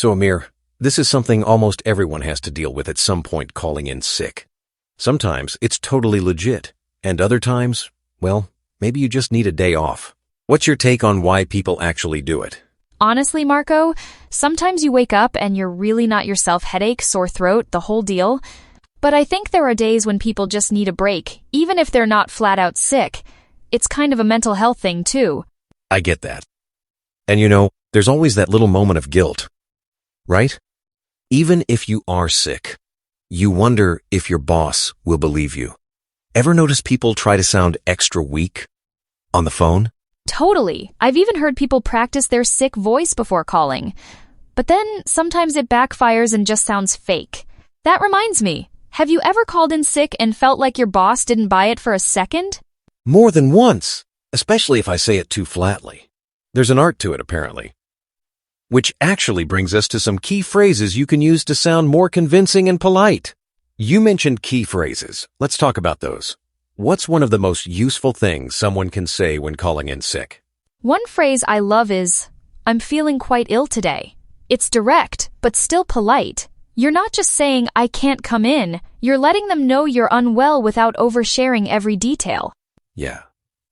So Amir, this is something almost everyone has to deal with at some point, calling in sick. Sometimes it's totally legit, and other times, well, maybe you just need a day off. What's your take on why people actually do it? Honestly, Marco, sometimes you wake up and you're really not yourself, headache, sore throat, the whole deal. But I think there are days when people just need a break, even if they're not flat out sick. It's kind of a mental health thing, too. I get that. And you know, there's always that little moment of guilt, right? Even if you are sick, you wonder if your boss will believe you. Ever notice people try to sound extra weak on the phone? Totally. I've even heard people practice their sick voice before calling. But then sometimes it backfires and just sounds fake. That reminds me, have you ever called in sick and felt like your boss didn't buy it for a second? More than once, especially if I say it too flatly. There's an art to it, apparently. Which actually brings us to some key phrases you can use to sound more convincing and polite. You mentioned key phrases. Let's talk about those. What's one of the most useful things someone can say when calling in sick? One phrase I love is, "I'm feeling quite ill today." It's direct, but still polite. You're not just saying, "I can't come in." You're letting them know you're unwell without oversharing every detail. Yeah,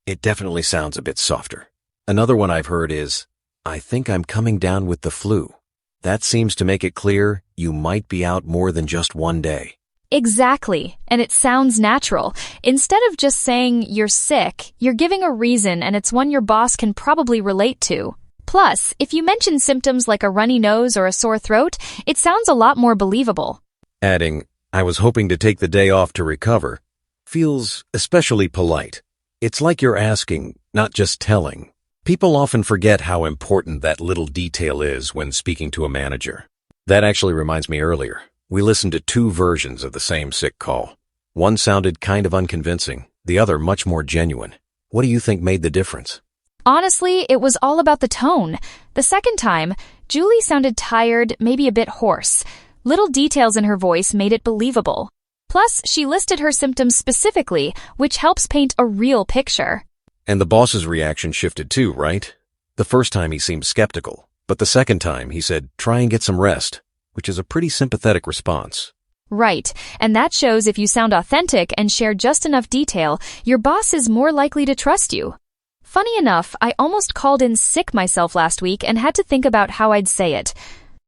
it definitely sounds a bit softer. Another one I've heard is, "I think I'm coming down with the flu." That seems to make it clear you might be out more than just one day. Exactly, and it sounds natural. Instead of just saying you're sick, you're giving a reason, and it's one your boss can probably relate to. Plus, if you mention symptoms like a runny nose or a sore throat, it sounds a lot more believable. Adding, "I was hoping to take the day off to recover," feels especially polite. It's like you're asking, not just telling. People often forget how important that little detail is when speaking to a manager. That actually reminds me earlier. We listened to two versions of the same sick call. One sounded kind of unconvincing, the other much more genuine. What do you think made the difference? Honestly, it was all about the tone. The second time, Julie sounded tired, maybe a bit hoarse. Little details in her voice made it believable. Plus, she listed her symptoms specifically, which helps paint a real picture. And the boss's reaction shifted too, right? The first time he seemed skeptical, but the second time he said, "Try and get some rest," which is a pretty sympathetic response. Right, and that shows if you sound authentic and share just enough detail, your boss is more likely to trust you. Funny enough, I almost called in sick myself last week and had to think about how I'd say it.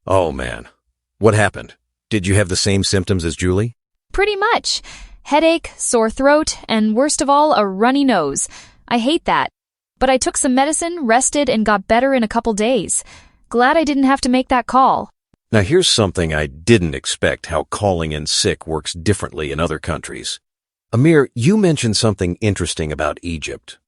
Oh man, what happened? Did you have the same symptoms as Julie? Pretty much. Headache, sore throat, and worst of all, a runny nose. I hate that. But I took some medicine, rested, and got better in a couple days. Glad I didn't have to make that call. Now here's something I didn't expect: how calling in sick works differently in other countries. Amir, you mentioned something interesting about Egypt.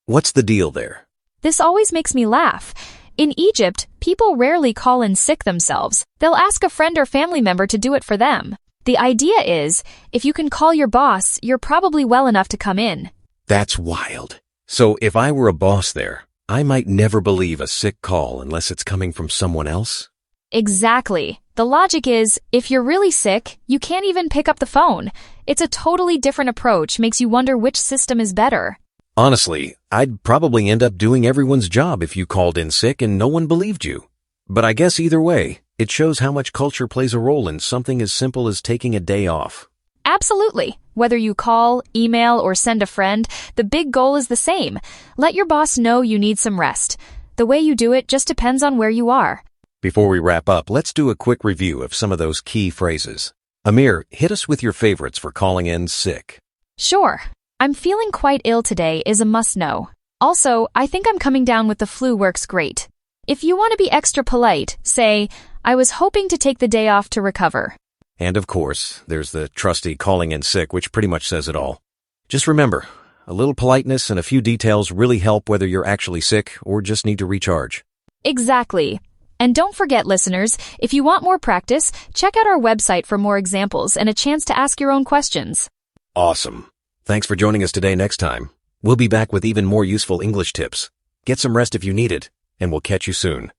What's the deal there? This always makes me laugh. In Egypt, people rarely call in sick themselves. They'll ask a friend or family member to do it for them. The idea is, if you can call your boss, you're probably well enough to come in. That's wild. So if I were a boss there, I might never believe a sick call unless it's coming from someone else? Exactly. The logic is, if you're really sick, you can't even pick up the phone. It's a totally different approach, makes you wonder which system is better. Honestly, I'd probably end up doing everyone's job if you called in sick and no one believed you. But I guess either way, it shows how much culture plays a role in something as simple as taking a day off. Absolutely. Whether you call, email, or send a friend, the big goal is the same. Let your boss know you need some rest. The way you do it just depends on where you are. Before we wrap up, let's do a quick review of some of those key phrases. Amir, hit us with your favorites for calling in sick. Sure. "I'm feeling quite ill today" is a must-know. Also, "I think I'm coming down with the flu" works great. If you want to be extra polite, say, "I was hoping to take the day off to recover." And of course, there's the trusty calling in sick, which pretty much says it all. Just remember, a little politeness and a few details really help whether you're actually sick or just need to recharge. Exactly. And don't forget, listeners, if you want more practice, check out our website for more examples and a chance to ask your own questions. Awesome. Thanks for joining us today. Next time, we'll be back with even more useful English tips. Get some rest if you need it, and we'll catch you soon.